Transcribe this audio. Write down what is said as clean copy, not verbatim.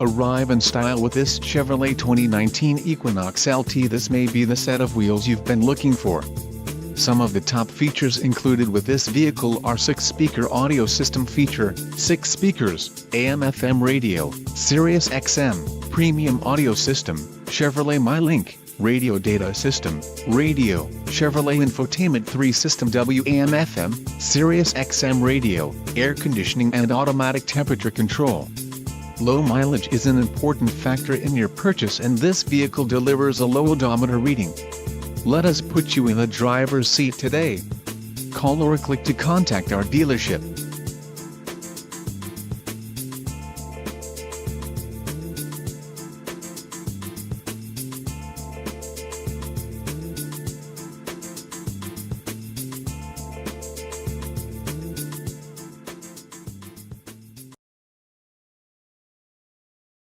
Arrive in style with this Chevrolet 2019 Equinox LT. This may be the set of wheels you've been looking for. Some of the top features included with this vehicle are 6-speaker audio system feature, 6 speakers, AM/FM radio, Sirius XM, premium audio system, Chevrolet MyLink, radio data system, radio, Chevrolet Infotainment 3 system WAM/FM, Sirius XM radio, air conditioning and automatic temperature control. Low mileage is an important factor in your purchase, and this vehicle delivers a low odometer reading. Let us put you in the driver's seat today. Call or click to contact our dealership.